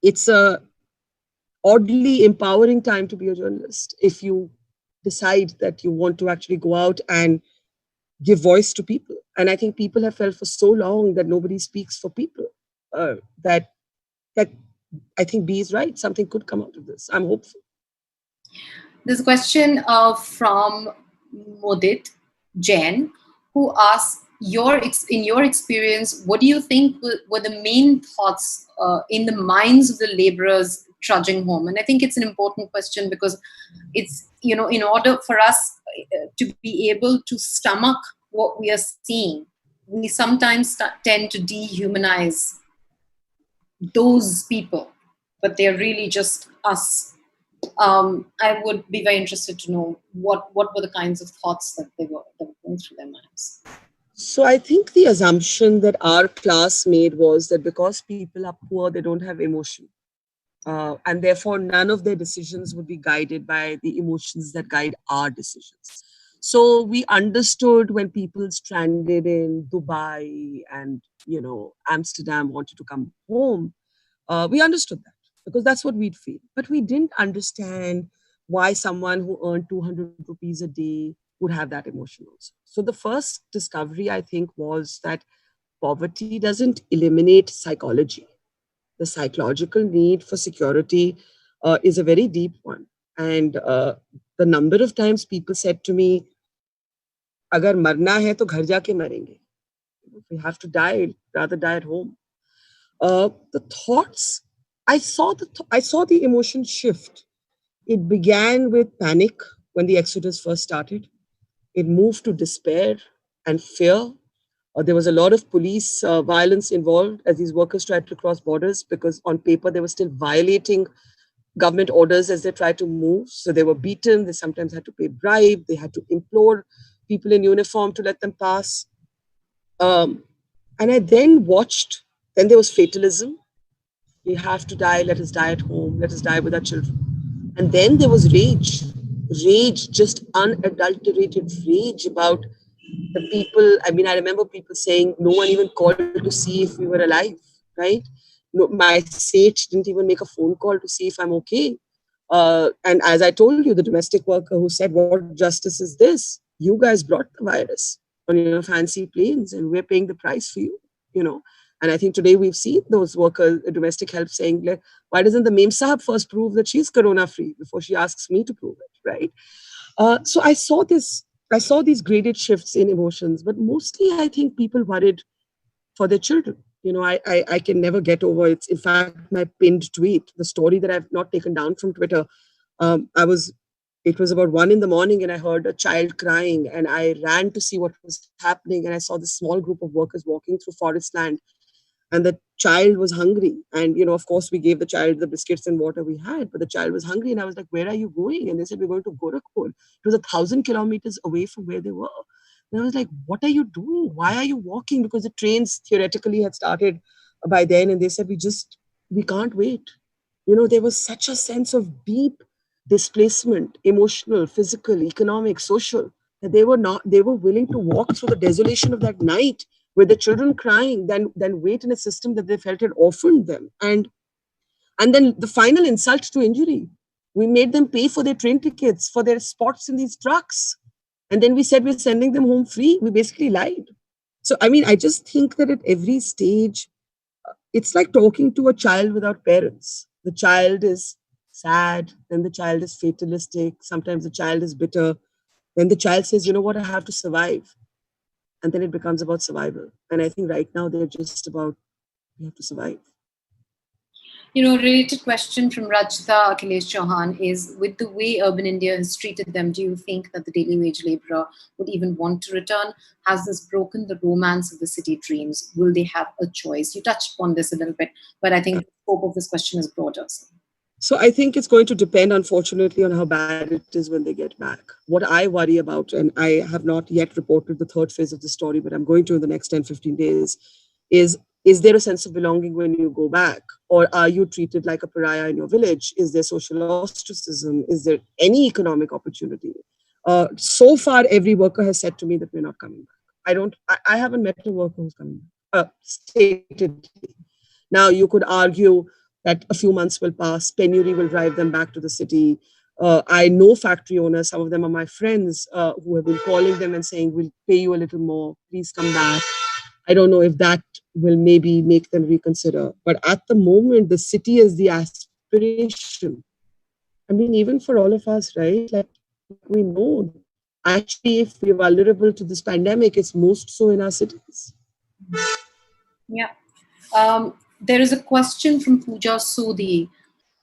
Speaker 4: It's a oddly empowering time to be a journalist if you decide that you want to actually go out and give voice to people. And I think people have felt for so long that nobody speaks for people, that I think B is right. Something could come out of this. I'm hopeful.
Speaker 3: There's a question from Modit Jain, who asks, in your experience, what do you think were the main thoughts in the minds of the laborers trudging home? And I think it's an important question because it's, in order for us to be able to stomach what we are seeing, we sometimes tend to dehumanize those people, but they're really just us. I would be very interested to know what were the kinds of thoughts that were going through their minds.
Speaker 4: So I think the assumption that our class made was that because people are poor, they don't have emotion. And therefore, none of their decisions would be guided by the emotions that guide our decisions. So we understood when people stranded in Dubai and, Amsterdam wanted to come home. We understood that because that's what we'd feel. But we didn't understand why someone who earned 200 rupees a day would have that emotion also. So the first discovery, I think, was that poverty doesn't eliminate psychology. The psychological need for security is a very deep one. And the number of times people said to me, agar marna hai to ghar jaake marenge. If we have to die, rather die at home. The thoughts, I saw the emotion shift. It began with panic when the exodus first started. It moved to despair and fear. There was a lot of police violence involved as these workers tried to cross borders because on paper they were still violating government orders as they tried to move. So they were beaten. They sometimes had to pay bribe. They had to implore people in uniform to let them pass. And I then watched, then there was fatalism. We have to die, let us die at home, let us die with our children. And then there was rage, just unadulterated rage about the people. I mean, I remember people saying, no one even called to see if we were alive, right? No, my sage didn't even make a phone call to see if I'm okay. And as I told you, the domestic worker who said, what justice is this? You guys brought the virus on your fancy planes and we're paying the price for you. And I think today we've seen those workers, domestic help saying, like, why doesn't the Mem Sahab first prove that she's corona free before she asks me to prove it, right? So I saw this I saw these graded shifts in emotions, but mostly I think people worried for their children. I can never get over it's in fact my pinned tweet, the story that I've not taken down from Twitter. It was about 1 in the morning and I heard a child crying and I ran to see what was happening and I saw this small group of workers walking through forest land and the child was hungry. And, of course, we gave the child the biscuits and water we had, but the child was hungry. And I was like, where are you going? And they said, we're going to Gorakhpur. It was 1,000 kilometers away from where they were. And I was like, what are you doing? Why are you walking? Because the trains theoretically had started by then. And they said, we can't wait. There was such a sense of deep displacement, emotional, physical, economic, social, that they were willing to walk through the desolation of that night with the children crying than wait in a system that they felt had orphaned them. And then the final insult to injury. We made them pay for their train tickets, for their spots in these trucks. And then we said we're sending them home free. We basically lied. So, I mean, I just think that at every stage, it's like talking to a child without parents. The child is sad, then the child is fatalistic. Sometimes the child is bitter. Then the child says, you know what, I have to survive. And then it becomes about survival. And I think right now they're just about, we have to survive.
Speaker 3: Related question from Rajita Akhilesh Chauhan is, with the way urban India has treated them, do you think that the daily wage laborer would even want to return? Has this broken the romance of the city dreams? Will they have a choice? You touched upon this a little bit, but I think the scope of this question is broader.
Speaker 4: So I think it's going to depend, unfortunately, on how bad it is when they get back. What I worry about, and I have not yet reported the third phase of the story, but I'm going to in the next 10, 15 days, is there a sense of belonging when you go back? Or are you treated like a pariah in your village? Is there social ostracism? Is there any economic opportunity? So far, every worker has said to me that we're not coming back. I haven't met a worker who's coming back, stated. Now, you could argue that a few months will pass, penury will drive them back to the city. I know factory owners, some of them are my friends, who have been calling them and saying, we'll pay you a little more, please come back. I don't know if that will maybe make them reconsider. But at the moment, the city is the aspiration. I mean, even for all of us, right? Like we know, actually, if we're vulnerable to this pandemic, it's most so in our cities.
Speaker 3: Yeah. There is a question from Pooja Sodhi.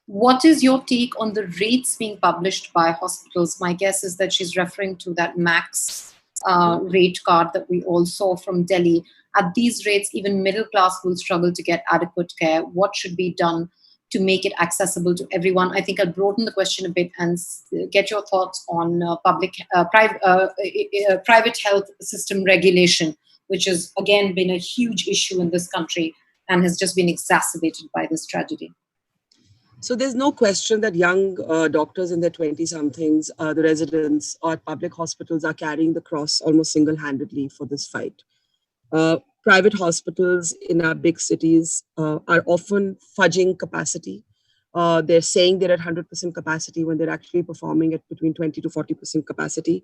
Speaker 3: What is your take on the rates being published by hospitals? My guess is that she's referring to that max rate card that we all saw from Delhi. At these rates, even middle class will struggle to get adequate care. What should be done to make it accessible to everyone? I think I'll broaden the question a bit and get your thoughts on private health system regulation, which has again been a huge issue in this country and has just been exacerbated by this tragedy.
Speaker 4: So there's no question that young doctors in their 20-somethings, the residents or public hospitals are carrying the cross almost single-handedly for this fight. Private hospitals in our big cities are often fudging capacity. They're saying they're at 100% capacity when they're actually performing at between 20 to 40% capacity.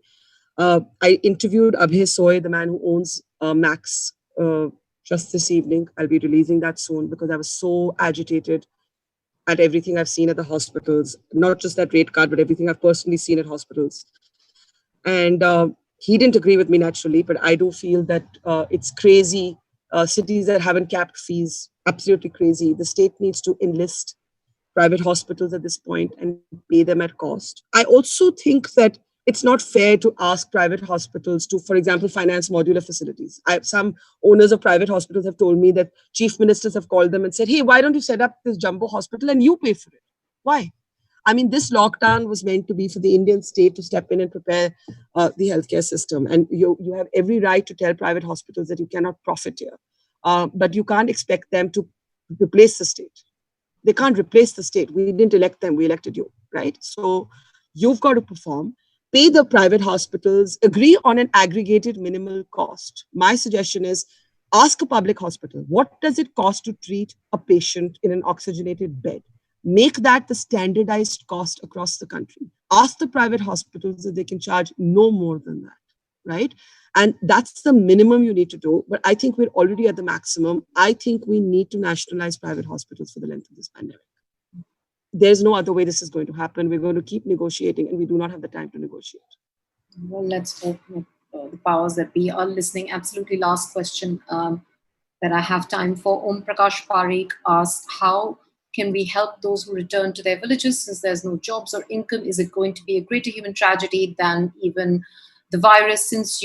Speaker 4: I interviewed Abhay Soy, the man who owns Max, just this evening. I'll be releasing that soon because I was so agitated at everything I've seen at the hospitals, not just that rate card, but everything I've personally seen at hospitals. And he didn't agree with me naturally, but I do feel that it's crazy. Cities that haven't capped fees, absolutely crazy. The state needs to enlist private hospitals at this point and pay them at cost. I also think that it's not fair to ask private hospitals to, for example, finance modular facilities. Some owners of private hospitals have told me that chief ministers have called them and said, hey, why don't you set up this jumbo hospital and you pay for it? Why? I mean, this lockdown was meant to be for the Indian state to step in and prepare the healthcare system. And you have every right to tell private hospitals that you cannot profit here. But you can't expect them to replace the state. They can't replace the state. We didn't elect them. We elected you, right? So you've got to perform. Pay the private hospitals, agree on an aggregated minimal cost. My suggestion is ask a public hospital, what does it cost to treat a patient in an oxygenated bed? Make that the standardized cost across the country. Ask the private hospitals if they can charge no more than that, right? And that's the minimum you need to do. But I think we're already at the maximum. I think we need to nationalize private hospitals for the length of this pandemic. There's no other way this is going to happen. We're going to keep negotiating and we do not have the time to negotiate.
Speaker 3: Well, let's hope that, the powers that be are listening. Absolutely. Last question that I have time for. Om Prakash Parikh asked, how can we help those who return to their villages since there's no jobs or income? Is it going to be a greater human tragedy than even the virus, since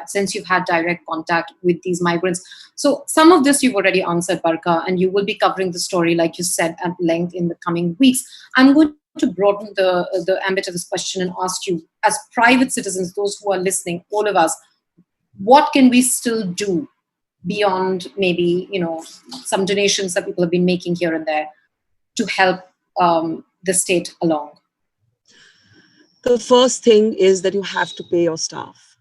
Speaker 3: since you've had direct contact with these migrants? So some of this you've already answered, Barka, and you will be covering the story, like you said, at length in the coming weeks. I'm going to broaden the ambit of this question and ask you, as private citizens, those who are listening, all of us, what can we still do beyond maybe some donations that people have been making here and there to help the state along?
Speaker 4: The first thing is that you have to pay your staff.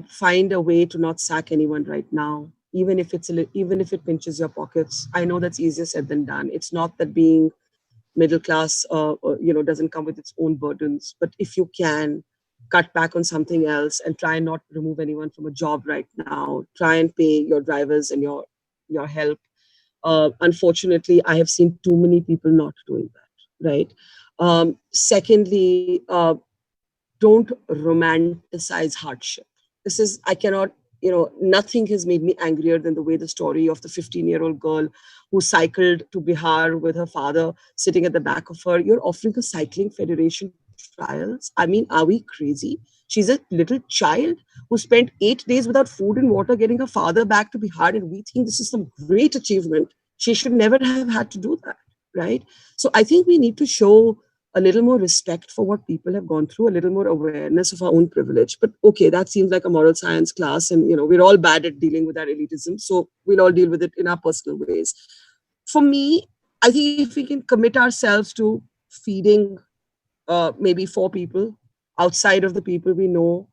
Speaker 4: Find a way to not sack anyone right now, even if even if it pinches your pockets. I know that's easier said than done. It's not that being middle class, doesn't come with its own burdens. But if you can cut back on something else and try and not remove anyone from a job right now, try and pay your drivers and your help. Unfortunately, I have seen too many people not doing that. Right. Secondly, don't romanticize hardship. This is, I cannot, nothing has made me angrier than the way the story of the 15-year-old girl who cycled to Bihar with her father sitting at the back of her. You're offering a cycling federation trials. I mean, are we crazy? She's a little child who spent 8 days without food and water getting her father back to Bihar, and we think this is some great achievement. She should never have had to do that, right? So I think we need to show a little more respect for what people have gone through, a little more awareness of our own privilege. But okay, that seems like a moral science class, and we're all bad at dealing with our elitism, so we'll all deal with it in our personal ways. For me, I think if we can commit ourselves to feeding maybe 4 people outside of the people we know,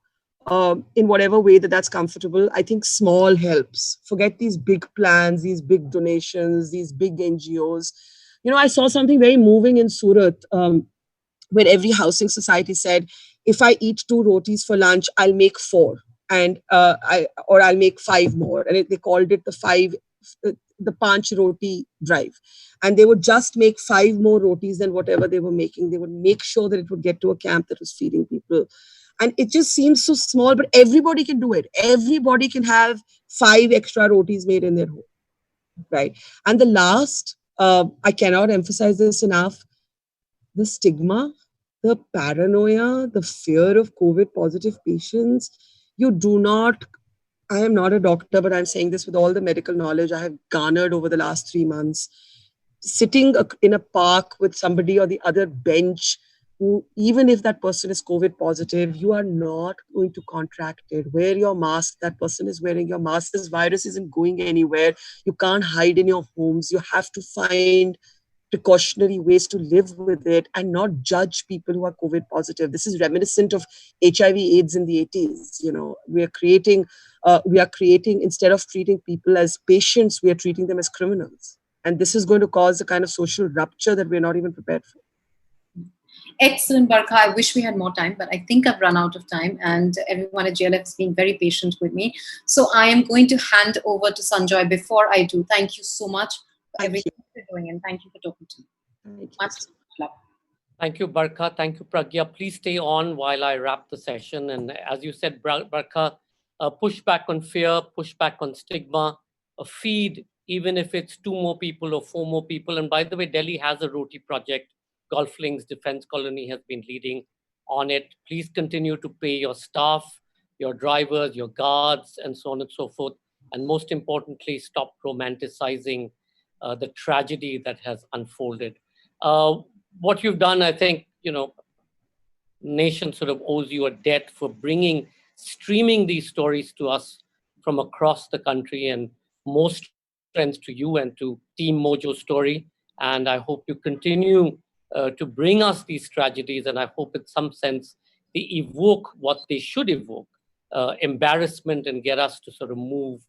Speaker 4: in whatever way that's comfortable, I think small helps. Forget these big plans, these big donations, these big NGOs. I saw something very moving in Surat, where every housing society said, if I eat 2 rotis for lunch, I'll make 4, and I'll make 5 more. And they called it the Panch Roti drive. And they would just make 5 more rotis than whatever they were making. They would make sure that it would get to a camp that was feeding people. And it just seems so small, but everybody can do it. Everybody can have 5 extra rotis made in their home, right? And the last, I cannot emphasize this enough, the stigma, the paranoia, the fear of COVID positive patients. You do not, I am not a doctor, but I'm saying this with all the medical knowledge I have garnered over the last 3 months. Sitting in a park with somebody on the other bench who, even if that person is COVID positive, you are not going to contract it. Wear your mask. That person is wearing your mask. This virus isn't going anywhere. You can't hide in your homes. You have to find precautionary ways to live with it and not judge people who are COVID positive. This is reminiscent of HIV/AIDS in the 80s. We are creating, instead of treating people as patients, we are treating them as criminals. And this is going to cause a kind of social rupture that we're not even prepared for.
Speaker 3: Excellent, Barkha. I wish we had more time, but I think I've run out of time, and everyone at JLF has been very patient with me. So I am going to hand over to Sanjoy. Before I do, thank you so much for everything you're doing, and thank you for talking to me. Much love.
Speaker 1: Thank you, Barkha. Thank you, Pragya. Please stay on while I wrap the session. And as you said, Barkha, push back on fear, push back on stigma, feed, even if it's 2 more people or 4 more people. And by the way, Delhi has a roti project. Golf Links Defense Colony has been leading on it. Please continue to pay your staff, your drivers, your guards, and so on and so forth. And most importantly, stop romanticizing the tragedy that has unfolded. What you've done, I think, nation sort of owes you a debt for streaming these stories to us from across the country, and more strength to you and to Team Mojo Story. And I hope you continue to bring us these tragedies, and I hope in some sense they evoke what they should evoke, embarrassment, and get us to sort of move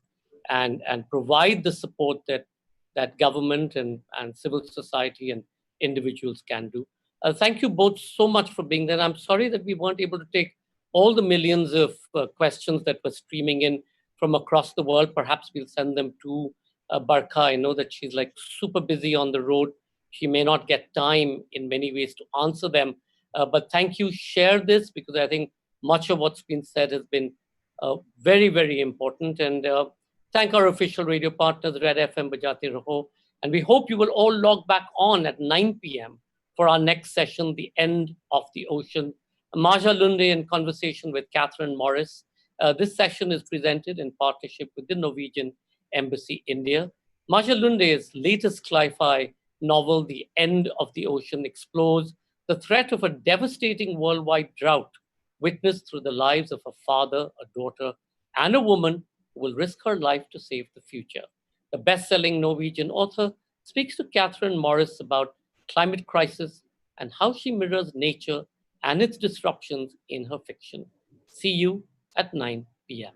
Speaker 1: and provide the support that government and civil society and individuals can do. Thank you both so much for being there. I'm sorry that we weren't able to take all the millions of questions that were streaming in from across the world. Perhaps we'll send them to Barkha. I know that she's like super busy on the road. She may not get time in many ways to answer them. But thank you. Share this, because I think Much of what's been said has been very, very important. And thank our official radio partners, Red FM, Bajati Raho. And we hope you will all log back on at 9 p.m. for our next session, The End of the Ocean. Maja Lunde in conversation with Catherine Morris. This session is presented in partnership with the Norwegian Embassy, India. Maja Lunde's latest sci-fi novel, The End of the Ocean, explores the threat of a devastating worldwide drought witnessed through the lives of a father, a daughter, and a woman who will risk her life to save the future. The best-selling Norwegian author speaks to Catherine Morris about climate crisis and how she mirrors nature and its disruptions in her fiction. See you at 9 p.m.